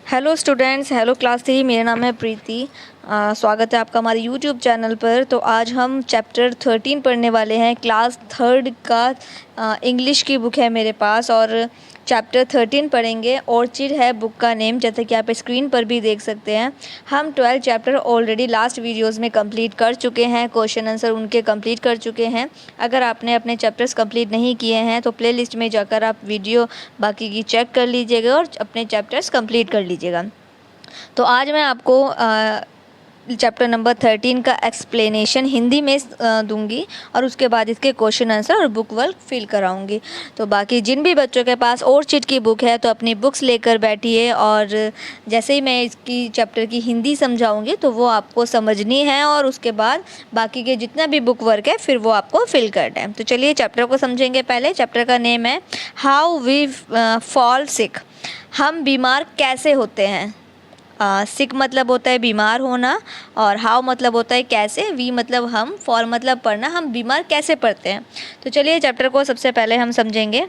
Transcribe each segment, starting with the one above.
Hello students, hello class 3। मेरा नाम है प्रीति। स्वागत है आपका हमारे यूट्यूब चैनल पर। तो आज हम चैप्टर 13 पढ़ने वाले हैं। क्लास 3 का इंग्लिश की बुक है मेरे पास और चैप्टर 13 पढ़ेंगे। ऑर्चिड है बुक का नेम, जैसे कि आप स्क्रीन पर भी देख सकते हैं। हम 12 चैप्टर ऑलरेडी लास्ट वीडियोस में कंप्लीट कर चुके हैं, क्वेश्चन आंसर उनके कंप्लीट कर चुके हैं। अगर आपने अपने चैप्टर्स कंप्लीट नहीं किए हैं तो प्लेलिस्ट में जाकर आप वीडियो बाकी की चेक कर लीजिएगा और अपने चैप्टर्स कंप्लीट कर लीजिएगा। तो आज मैं आपको चैप्टर नंबर 13 का एक्सप्लेनेशन हिंदी में दूंगी और उसके बाद इसके क्वेश्चन आंसर और बुक वर्क फिल कराऊंगी। तो बाकी जिन भी बच्चों के पास ऑर्चिड की बुक है तो अपनी बुक्स लेकर बैठिए और जैसे ही मैं इसकी चैप्टर की हिंदी समझाऊंगी तो वो आपको समझनी है और उसके बाद बाकी के जितना भी बुक वर्क है फिर वो आपको फिल करना है। तो चलिए चैप्टर को समझेंगे। पहले चैप्टर का नेम है हाउ वी फॉल सिक। हम बीमार कैसे होते हैं। सिक मतलब होता है बीमार होना और हाउ मतलब होता है कैसे, वी मतलब हम, फॉल मतलब पढ़ना। हम बीमार कैसे पड़ते हैं। तो चलिए चैप्टर को सबसे पहले हम समझेंगे।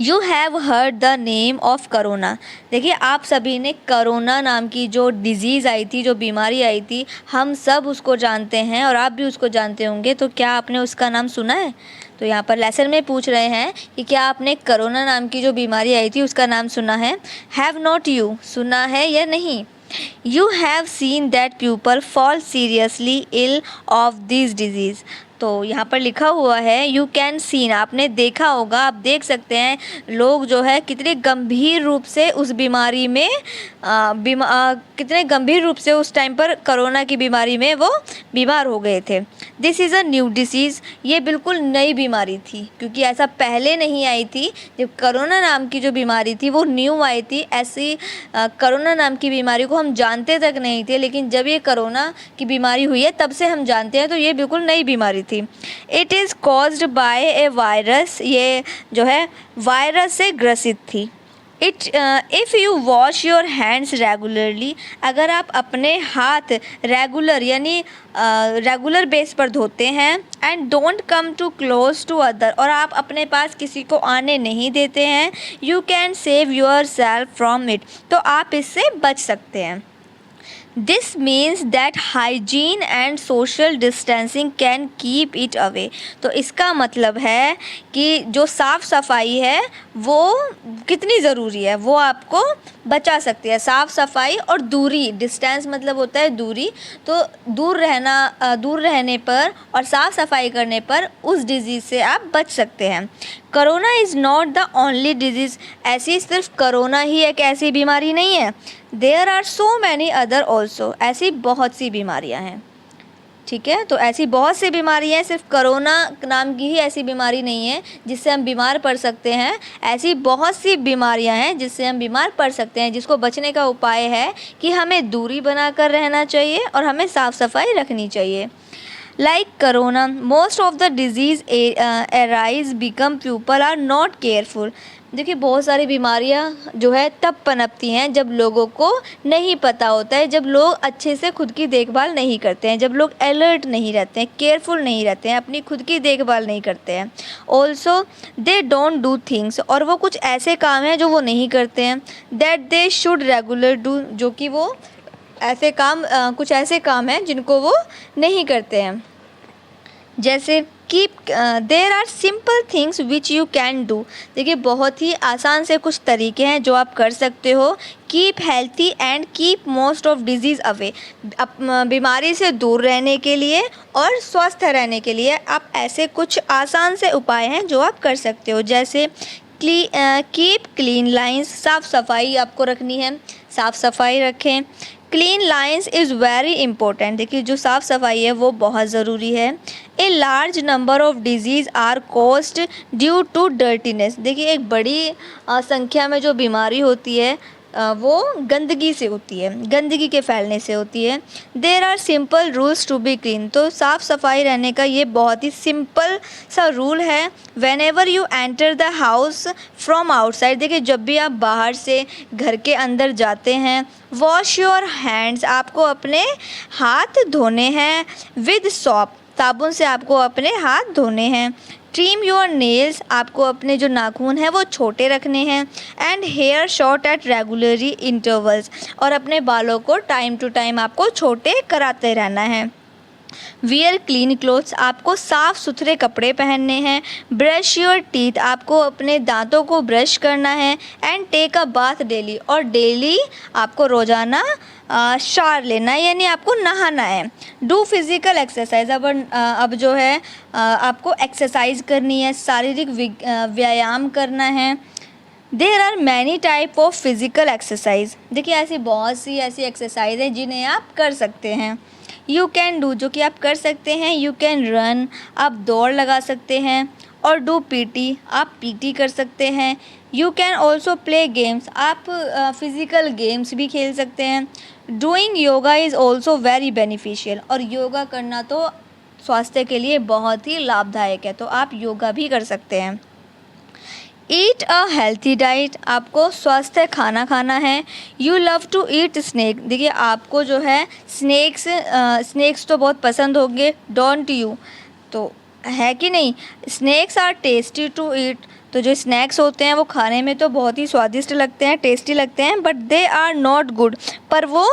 You have heard the name of corona. देखिए आप सभी ने करोना नाम की जो डिज़ीज़ आई थी, जो बीमारी आई थी, हम सब उसको जानते हैं और आप भी उसको जानते होंगे। तो क्या आपने उसका नाम सुना है? तो यहाँ पर लेसन में पूछ रहे हैं कि क्या आपने करोना नाम की जो बीमारी आई थी उसका नाम सुना है। हैव नॉट यू, सुना है या नहीं। You have seen that people fall seriously ill of this disease. तो यहाँ पर लिखा हुआ है यू कैन सीन, आपने देखा होगा, आप देख सकते हैं लोग जो है कितने गंभीर रूप से उस बीमारी में कितने गंभीर रूप से उस टाइम पर कोरोना की बीमारी में वो बीमार हो गए थे। This is a new disease, ये बिल्कुल नई बीमारी थी क्योंकि ऐसा पहले नहीं आई थी। जब कोरोना नाम की जो बीमारी थी वो न्यू आई थी। ऐसी कोरोना नाम की बीमारी को हम जानते तक नहीं थे, लेकिन जब ये कोरोना की बीमारी हुई है तब से हम जानते हैं। तो ये बिल्कुल नई बीमारी थी। It is caused by A virus, ये जो है वायरस से ग्रसित थी। If you wash your hands regularly, अगर आप अपने हाथ रेगुलर यानी रेगुलर बेस पर धोते हैं, and don't come too close to other, और आप अपने पास किसी को आने नहीं देते हैं, you can save your self from it, तो आप इससे बच सकते हैं। This means that hygiene and social distancing can keep it away. तो इसका मतलब है कि जो साफ़ सफाई है वो कितनी ज़रूरी है, वो आपको बचा सकती है। साफ़ सफाई और दूरी, डिस्टेंस मतलब होता है दूरी, तो दूर रहने पर और साफ़ सफाई करने पर उस डिज़ीज़ से आप बच सकते हैं। Corona is not the only disease, ऐसी सिर्फ कोरोना ही एक ऐसी बीमारी नहीं है। There are so many other also, ऐसी बहुत सी बीमारियां हैं। ठीक है, तो ऐसी बहुत सी बीमारियां हैं, सिर्फ कोरोना नाम की ही ऐसी बीमारी नहीं है जिससे हम बीमार पड़ सकते हैं। ऐसी बहुत सी बीमारियां हैं जिससे हम बीमार पड़ सकते हैं, जिसको बचने का उपाय है कि हमें दूरी बनाकर रहना चाहिए और हमें साफ़ सफाई रखनी चाहिए। Like corona, most of the disease arise become people are not careful। देखिए बहुत सारी बीमारियां जो है तब पनपती हैं जब लोगों को नहीं पता होता है, जब लोग अच्छे से खुद की देखभाल नहीं करते हैं, जब लोग अलर्ट नहीं रहते हैं, केयरफुल नहीं रहते हैं, अपनी खुद की देखभाल नहीं करते हैं। Also they don't do things, और वो कुछ ऐसे काम हैं जो वो नहीं करते हैं, that they should regular do, जो कि वो ऐसे काम कुछ ऐसे काम हैं जिनको वो नहीं करते हैं। जैसे keep, there are simple things which you can do. देखिए बहुत ही आसान से कुछ तरीके हैं जो आप कर सकते हो। Keep healthy and keep most of disease away, बीमारी से दूर रहने के लिए और स्वस्थ रहने के लिए आप ऐसे कुछ आसान से उपाय हैं जो आप कर सकते हो। जैसे कीप क्लीन लाइन्स, साफ़ सफाई आपको रखनी है, साफ़ सफाई रखें। Clean lines is very important, देखिए जो साफ़ सफाई है वो बहुत ज़रूरी है। A large number of disease are caused due to dirtiness, देखिए एक बड़ी संख्या में जो बीमारी होती है वो गंदगी से होती है, गंदगी के फैलने से होती है। There are simple rules to be clean, तो साफ़ सफाई रहने का ये बहुत ही सिंपल सा रूल है। Whenever you enter the house from outside, देखिए जब भी आप बाहर से घर के अंदर जाते हैं, वॉश योर हैंड्स, आपको अपने हाथ धोने हैं, विद सॉप, साबुन से आपको अपने हाथ धोने हैं। ट्रिम योर नेल्स, आपको अपने जो नाखून हैं वो छोटे रखने हैं। And hair short at regularly intervals, और अपने बालों को टाइम टू टाइम आपको छोटे कराते रहना है। वियर क्लीन क्लोथ्स, आपको साफ़ सुथरे कपड़े पहनने हैं। ब्रश योर टीथ, आपको अपने दांतों को ब्रश करना है। And take a bath daily, और डेली आपको रोज़ाना शावर लेना है, यानी आपको नहाना है। डू फिज़िकल एक्सरसाइज, अब जो है आपको एक्सरसाइज करनी है, शारीरिक व्यायाम करना है। There are many type of physical exercise, देखिए ऐसी बहुत सी ऐसी एक्सरसाइज हैं जिन्हें आप कर सकते हैं। यू कैन डू, जो कि आप कर सकते हैं। यू कैन रन, आप दौड़ लगा सकते हैं। और डू पीटी, आप पीटी कर सकते हैं। You can also play games, आप फिज़िकल गेम्स भी खेल सकते हैं। Doing yoga is also very beneficial, और योगा करना तो स्वास्थ्य के लिए बहुत ही लाभदायक है, तो आप योगा भी कर सकते हैं। ईट अ हेल्थी डाइट, आपको स्वस्थ खाना खाना है। You love to eat snack, देखिए आपको जो है स्नैक्स तो बहुत पसंद होंगे, डोंट यू, तो है कि नहीं। Snacks are tasty to eat, तो जो स्नैक्स होते हैं वो खाने में तो बहुत ही स्वादिष्ट लगते हैं, टेस्टी लगते हैं, but they are not good, पर वो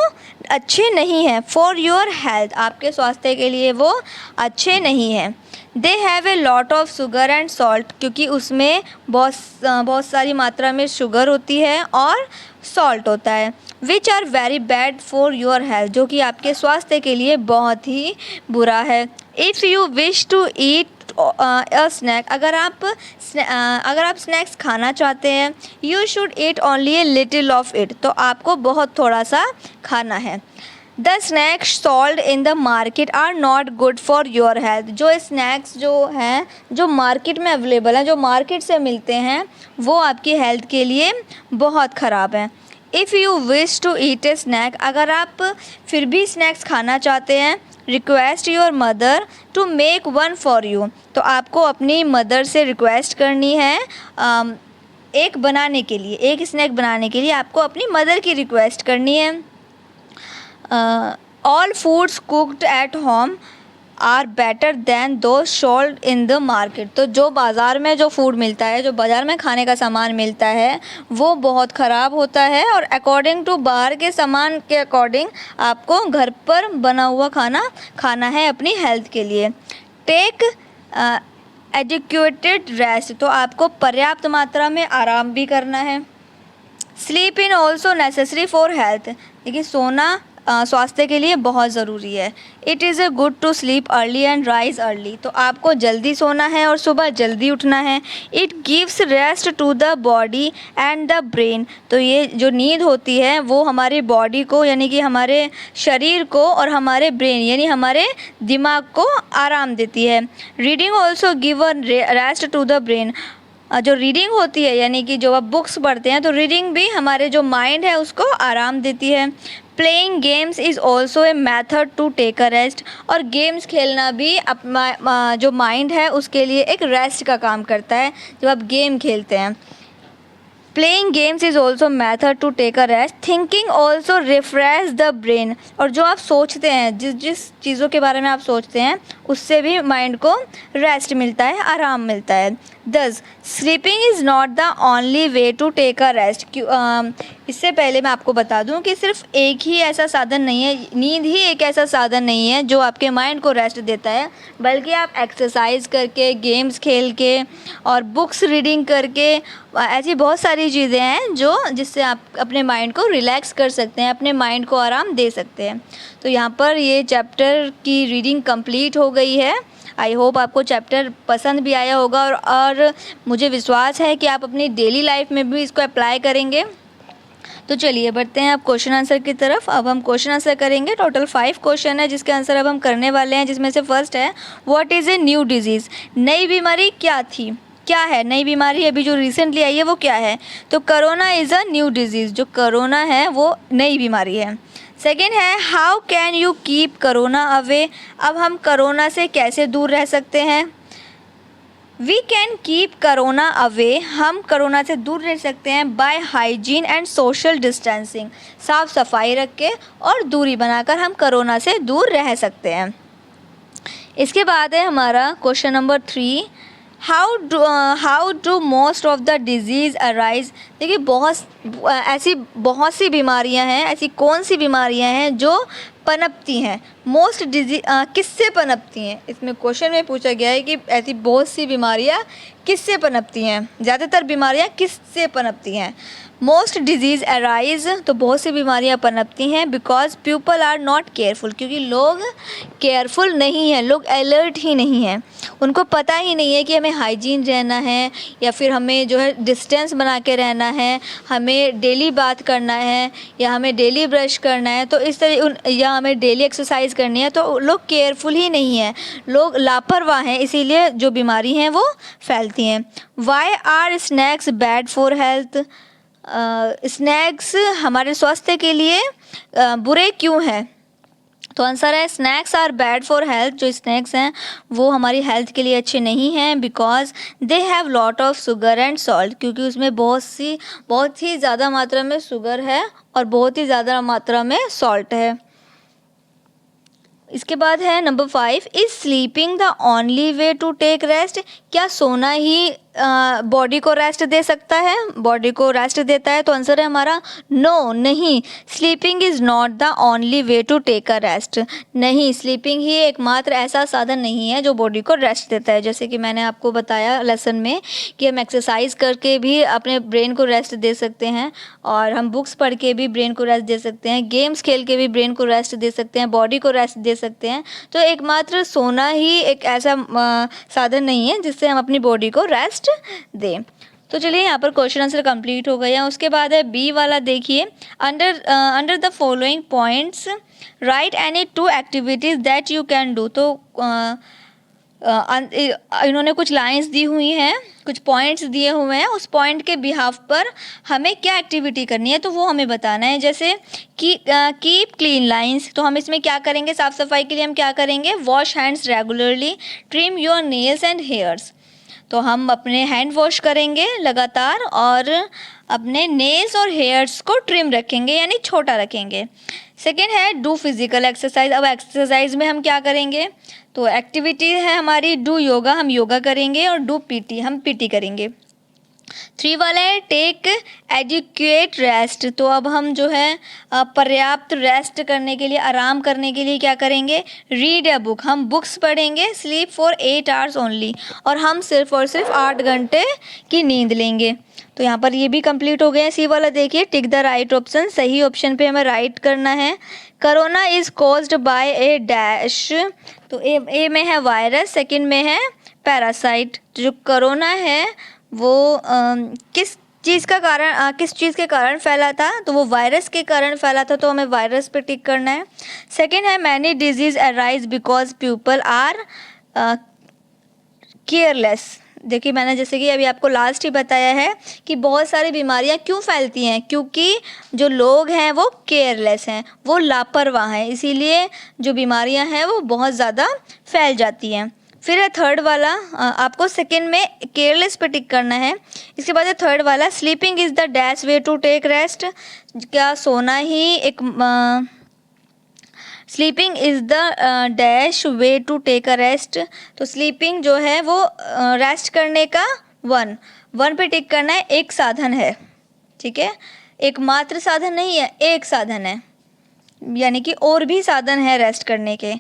अच्छे नहीं हैं। फॉर योर हेल्थ, आपके स्वास्थ्य के लिए वो अच्छे नहीं हैं। They have a lot of sugar and salt, क्योंकि उसमें बहुत सारी मात्रा में शुगर होती है और सॉल्ट होता है। Which are very bad for your health, जो कि आपके स्वास्थ्य के लिए बहुत ही बुरा है। If you wish to eat a snack, अगर आप स्नैक्स खाना चाहते हैं, you should eat only a little of it, तो आपको बहुत थोड़ा सा खाना है। The snacks sold in the market are not good for your health, जो स्नैक्स जो हैं जो मार्केट में अवेलेबल हैं, जो मार्केट से मिलते हैं, वो आपकी हेल्थ के लिए बहुत ख़राब हैं। If you wish to eat a snack, अगर आप फिर भी स्नैक्स खाना चाहते हैं, request your mother to make one for you, तो आपको अपनी मदर से रिक्वेस्ट करनी है एक स्नैक बनाने के लिए आपको अपनी मदर की रिक्वेस्ट करनी है। All foods cooked at home are better than those sold in the market, तो जो बाज़ार में जो फूड मिलता है, जो बाज़ार में खाने का सामान मिलता है, वो बहुत ख़राब होता है, और अकॉर्डिंग टू बाहर के सामान के अकॉर्डिंग आपको घर पर बना हुआ खाना खाना है अपनी हेल्थ के लिए। टेक एडिक्वेटेड रेस्ट, तो आपको पर्याप्त मात्रा में आराम भी करना है। Sleep in also necessary for health, देखिए सोना स्वास्थ्य के लिए बहुत ज़रूरी है। It is a good to sleep early and rise early, तो आपको जल्दी सोना है और सुबह जल्दी उठना है। It gives rest to the body and the brain, तो ये जो नींद होती है वो हमारी बॉडी को, यानी कि हमारे शरीर को, और हमारे ब्रेन यानी हमारे दिमाग को आराम देती है। Reading also give a rest to the brain, जो रीडिंग होती है, यानी कि जो आप बुक्स पढ़ते हैं, तो रीडिंग भी हमारे जो माइंड है उसको आराम देती है। Playing games is also a method to take a rest, और गेम्स खेलना भी अपना जो माइंड है उसके लिए एक रेस्ट का काम करता है जब आप गेम खेलते हैं। Playing games is also method to take a rest. Thinking also refresh the brain, और जो आप सोचते हैं, जिस चीज़ों के बारे में आप सोचते हैं, उससे भी माइंड को रेस्ट मिलता है, आराम मिलता है। Thus sleeping is not the only way to take a rest, इससे पहले मैं आपको बता दूं कि सिर्फ एक ही ऐसा साधन नहीं है, नींद ही एक ऐसा साधन नहीं है जो आपके माइंड को रेस्ट देता है, बल्कि आप एक्सरसाइज करके, गेम्स खेल के और बुक्स रीडिंग करके, ऐसी बहुत सारी चीज़ें हैं जिससे आप अपने माइंड को रिलैक्स कर सकते हैं, अपने माइंड को आराम दे सकते हैं। तो यहाँ पर ये चैप्टर की रीडिंग कंप्लीट हो गई है। आई होप आपको चैप्टर पसंद भी आया होगा, और मुझे विश्वास है कि आप अपनी डेली लाइफ में भी इसको अप्लाई करेंगे। तो चलिए बढ़ते हैं अब क्वेश्चन आंसर की तरफ। अब हम क्वेश्चन आंसर करेंगे। टोटल 5 क्वेश्चन है जिसके आंसर अब हम करने वाले हैं, जिसमें से फर्स्ट है what is a new disease, नई बीमारी क्या थी, क्या है नई बीमारी अभी जो रिसेंटली आई है वो क्या है। तो corona is a new disease, जो कोरोना है वो नई बीमारी है। सेकेंड है how can you keep corona away, अब हम कोरोना से कैसे दूर रह सकते हैं। We can keep corona away, हम कोरोना से दूर रह सकते हैं by hygiene and social distancing, साफ सफाई रख के और दूरी बनाकर हम कोरोना से दूर रह सकते हैं। इसके बाद है हमारा question number 3, how do most of the disease arise. देखिए ऐसी बहुत सी बीमारियां हैं, ऐसी कौन सी बीमारियां हैं जो पनपती हैं। मोस्ट डिजीज किससे पनपती हैं, इसमें क्वेश्चन में पूछा गया है कि ऐसी बहुत सी बीमारियां किससे पनपती हैं, ज़्यादातर बीमारियां किससे पनपती हैं। मोस्ट डिजीज़ अराइज, तो बहुत सी बीमारियां पनपती हैं because people are not careful, क्योंकि लोग केयरफुल नहीं हैं, लोग अलर्ट ही नहीं हैं, उनको पता ही नहीं है कि हमें हाइजीन रहना है या फिर हमें जो है डिस्टेंस बना के रहना है, हमें डेली बात करना है या हमें डेली ब्रश करना है, तो इस तरह या हमें डेली एक्सरसाइज करनी है। तो लोग केयरफुल ही नहीं हैं, लोग लापरवाह हैं, इसीलिए जो बीमारी हैं वो फैलती हैं। Why are snacks bad for health. Snacks हमारे स्वास्थ्य के लिए बुरे क्यों हैं। तो आंसर है snacks are bad for health. जो स्नैक्स हैं वो हमारी हेल्थ के लिए अच्छे नहीं हैं because they have lot of sugar and salt, क्योंकि उसमें बहुत ही ज़्यादा मात्रा में शुगर है और बहुत ही ज़्यादा मात्रा में सॉल्ट है। इसके बाद है number 5, is sleeping the only way to take rest. क्या सोना ही बॉडी को रेस्ट दे सकता है, बॉडी को रेस्ट देता है। तो आंसर है हमारा नो, नहीं। Sleeping is not the only way to take a rest. नहीं, स्लीपिंग ही एकमात्र ऐसा साधन नहीं है जो बॉडी को रेस्ट देता है। जैसे कि मैंने आपको बताया लेसन में कि हम एक्सरसाइज करके भी अपने ब्रेन को रेस्ट दे सकते हैं और हम बुक्स पढ़ के भी ब्रेन को रेस्ट दे सकते हैं, गेम्स खेल के भी ब्रेन को रेस्ट दे सकते हैं, बॉडी को रेस्ट दे सकते हैं। तो एकमात्र सोना ही एक ऐसा साधन नहीं है जिससे हम अपनी बॉडी को रेस्ट दें। तो चलिए यहाँ पर क्वेश्चन आंसर कंप्लीट हो गया। उसके बाद है बी वाला, देखिए under the following points right any 2 activities that you can do. तो इन्होंने कुछ लाइंस दी हुई हैं, कुछ पॉइंट्स दिए हुए हैं, उस पॉइंट के बिहाफ पर हमें क्या एक्टिविटी करनी है तो वो हमें बताना है। जैसे कि कीप क्लीन लाइंस, तो हम इसमें क्या करेंगे, साफ़ सफाई के लिए हम क्या करेंगे, wash hands regularly, trim your nails and hairs. तो हम अपने हैंड वॉश करेंगे लगातार और अपने नेल्स और हेयर्स को ट्रिम रखेंगे यानी छोटा रखेंगे। सेकेंड है डू फिजिकल एक्सरसाइज। अब एक्सरसाइज में हम क्या करेंगे, तो एक्टिविटी है हमारी डू योगा, हम योगा करेंगे, और डू पीटी, हम पीटी करेंगे। 3 वाला है टेक एडिक्वेट रेस्ट। तो अब हम जो है पर्याप्त रेस्ट करने के लिए, आराम करने के लिए क्या करेंगे, रीड अ बुक, हम बुक्स पढ़ेंगे। स्लीप फॉर 8 आवर्स ओनली, और हम सिर्फ और सिर्फ 8 घंटे की नींद लेंगे। तो यहाँ पर ये भी कंप्लीट हो गया। सी वाला देखिए टिक द राइट ऑप्शन, सही ऑप्शन पे हमें राइट करना है। Corona is caused by A dash. तो ए में है वायरस, सेकंड में है पैरासाइट। जो कोरोना है वो किस चीज़ के कारण फैला था, तो वो वायरस के कारण फैला था, तो हमें वायरस पे टिक करना है। सेकंड है many disease arise because people are careless. देखिए मैंने जैसे कि अभी आपको लास्ट ही बताया है कि बहुत सारी बीमारियां क्यों फैलती हैं, क्योंकि जो लोग हैं वो केयरलेस हैं, वो लापरवाह हैं, इसीलिए जो बीमारियां हैं वो बहुत ज़्यादा फैल जाती हैं। फिर है थर्ड वाला, आपको सेकंड में केयरलेस पे टिक करना है। इसके बाद है थर्ड वाला sleeping is the dash way to take rest. क्या सोना ही एक sleeping is the dash way to take a rest. तो स्लीपिंग जो है वो रेस्ट करने का वन पे टिक करना है, एक साधन है, ठीक है, एक मात्र साधन नहीं है, एक साधन है, यानी कि और भी साधन है रेस्ट करने के,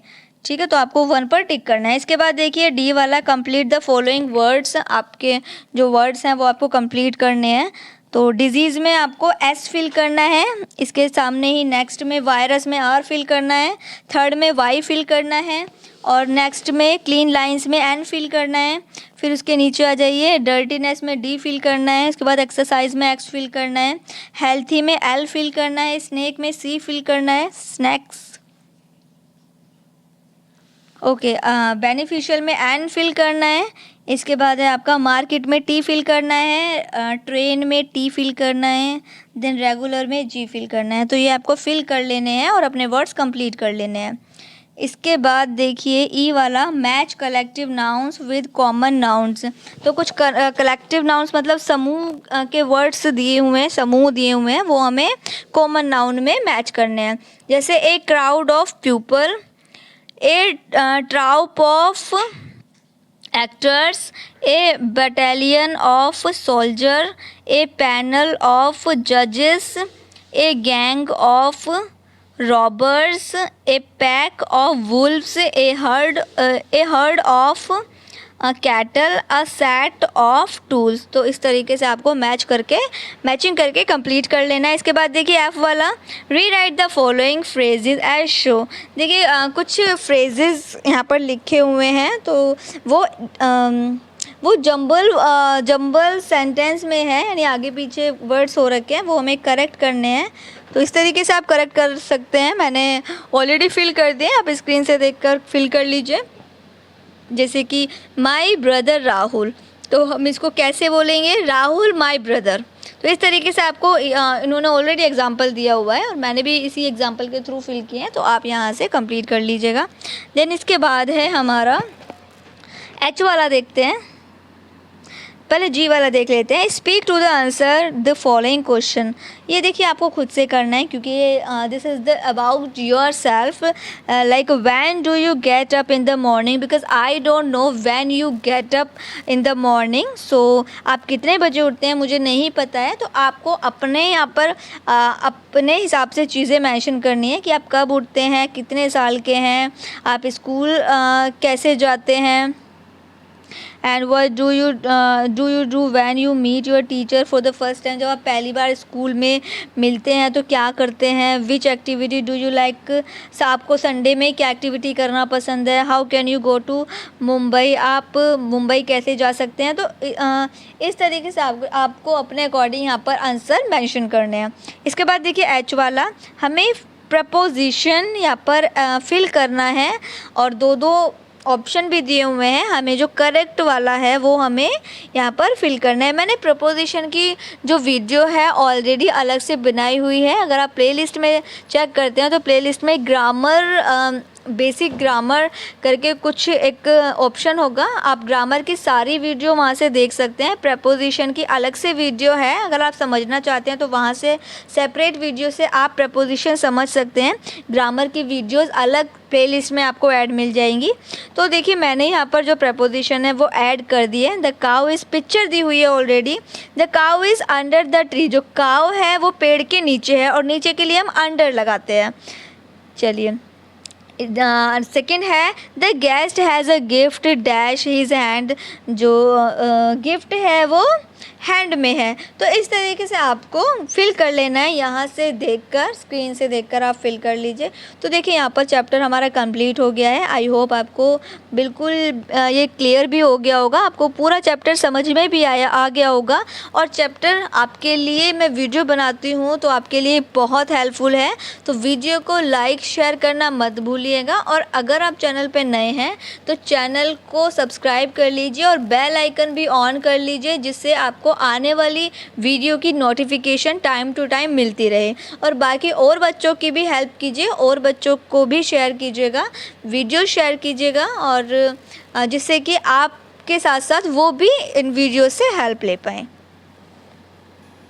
ठीक है। तो आपको 1 पर टिक करना है। इसके बाद देखिए डी वाला कंप्लीट द फॉलोइंग वर्ड्स, आपके जो वर्ड्स हैं वो आपको कंप्लीट करने हैं। तो डिजीज़ में आपको एस फिल करना है, इसके सामने ही नेक्स्ट में वायरस में आर फिल करना है, थर्ड में वाई फिल करना है, और नेक्स्ट में क्लीन लाइंस में एन फिल करना है। फिर उसके नीचे आ जाइए, डर्टीनेस में डी फिल करना है, उसके बाद एक्सरसाइज में एक्स फिल करना है, हेल्थी में एल फिल करना है, स्नेक में सी फिल करना है, स्नैक्स ओके, बेनिफिशियल में एन फिल करना है। इसके बाद है आपका मार्केट में टी फिल करना है, ट्रेन में टी फिल करना है, देन रेगुलर में जी फिल करना है। तो ये आपको फिल कर लेने हैं और अपने वर्ड्स कंप्लीट कर लेने हैं। इसके बाद देखिए ई वाला match collective nouns with common nouns. तो कुछ कलेक्टिव नाउन्स मतलब समूह के वर्ड्स दिए हुए हैं, समूह दिए हुए हैं, वो हमें कॉमन नाउन में मैच करने हैं। जैसे a crowd of people, a troupe of actors, a battalion of soldier, a panel of जजेस, a gang of robbers, a pack of wolves, a herd of cattle, a set of tools. तो इस तरीके से आपको matching करके complete कर लेना है। इसके बाद देखिए एफ वाला, rewrite the following phrases as show. देखिए कुछ फ्रेजेस यहाँ पर लिखे हुए हैं, तो वो जंबल सेंटेंस में है, यानी आगे पीछे वर्ड्स हो रखे हैं, वो हमें करेक्ट करने हैं। तो इस तरीके से आप करेक्ट कर सकते हैं। मैंने ऑलरेडी फिल कर दिए, आप स्क्रीन से देखकर फिल कर लीजिए। जैसे कि माई ब्रदर राहुल, तो हम इसको कैसे बोलेंगे, राहुल माई ब्रदर। तो इस तरीके से आपको इन्होंने ऑलरेडी एग्जांपल दिया हुआ है और मैंने भी इसी एग्जांपल के थ्रू फिल किए हैं, तो आप यहाँ से कंप्लीट कर लीजिएगा। देन इसके बाद है हमारा एच वाला, देखते हैं। पहले जी वाला देख लेते हैं। Speak to the answer the following question. ये देखिए आपको खुद से करना है, क्योंकि ये this is the about yourself. Like when do you get up in the morning, because I don't know when you get up in the morning. So आप कितने बजे उठते हैं मुझे नहीं पता है, तो आपको अपने यहाँ पर अपने हिसाब से चीज़ें मेंशन करनी है कि आप कब उठते हैं, कितने साल के हैं, आप स्कूल कैसे जाते हैं, and what do you do when you meet your teacher for the first time। जब आप पहली बार स्कूल में मिलते हैं तो क्या करते हैं। which activity do you like, आपको संडे में क्या एक्टिविटी करना पसंद है। how can you go to Mumbai, आप मुंबई कैसे जा सकते हैं। तो इस तरीके से आपको अपने अकॉर्डिंग यहाँ पर आंसर मेंशन करने हैं। इसके बाद देखिए एच वाला, हमें प्रपोजिशन यहाँ पर फिल करना है और दो ऑप्शन भी दिए हुए हैं। हमें जो करेक्ट वाला है वो हमें यहाँ पर फिल करना है। मैंने प्रपोजिशन की जो वीडियो है ऑलरेडी अलग से बनाई हुई है। अगर आप प्लेलिस्ट में चेक करते हैं तो प्लेलिस्ट में ग्रामर, बेसिक ग्रामर करके कुछ एक ऑप्शन होगा, आप ग्रामर की सारी वीडियो वहाँ से देख सकते हैं। प्रपोजिशन की अलग से वीडियो है, अगर आप समझना चाहते हैं तो वहाँ से सेपरेट वीडियो से आप प्रपोजिशन समझ सकते हैं। ग्रामर की वीडियोस अलग प्लेलिस्ट में आपको ऐड मिल जाएंगी। तो देखिए मैंने यहाँ पर जो प्रपोजिशन है वो ऐड कर दिए। द काउ इज़, पिक्चर दी हुई है already. The cow is under the tree, जो काउ है वो पेड़ के नीचे है और नीचे के लिए हम अंडर लगाते हैं। चलिए सेकेंड है the guest has a gift dash his hand, जो गिफ्ट है वो हैंड में है। तो इस तरीके से आपको फिल कर लेना है, यहाँ से देखकर, स्क्रीन से देखकर आप फिल कर लीजिए। तो देखिए यहाँ पर चैप्टर हमारा कंप्लीट हो गया है। आई होप आपको बिल्कुल ये क्लियर भी हो गया होगा, आपको पूरा चैप्टर समझ में भी आ गया होगा। और चैप्टर आपके लिए मैं वीडियो बनाती हूँ तो आपके लिए बहुत हेल्पफुल है। तो वीडियो को लाइक शेयर करना मत भूलिएगा, और अगर आप चैनल पे नए हैं तो चैनल को सब्सक्राइब कर लीजिए और बेल आइकन भी ऑन कर लीजिए, जिससे आपको आने वाली वीडियो की नोटिफिकेशन टाइम टू टाइम मिलती रहे। और बाकी और बच्चों की भी हेल्प कीजिए, और बच्चों को भी शेयर कीजिएगा, वीडियो शेयर कीजिएगा, और जिससे कि आपके साथ साथ वो भी इन वीडियो से हेल्प ले पाएँ।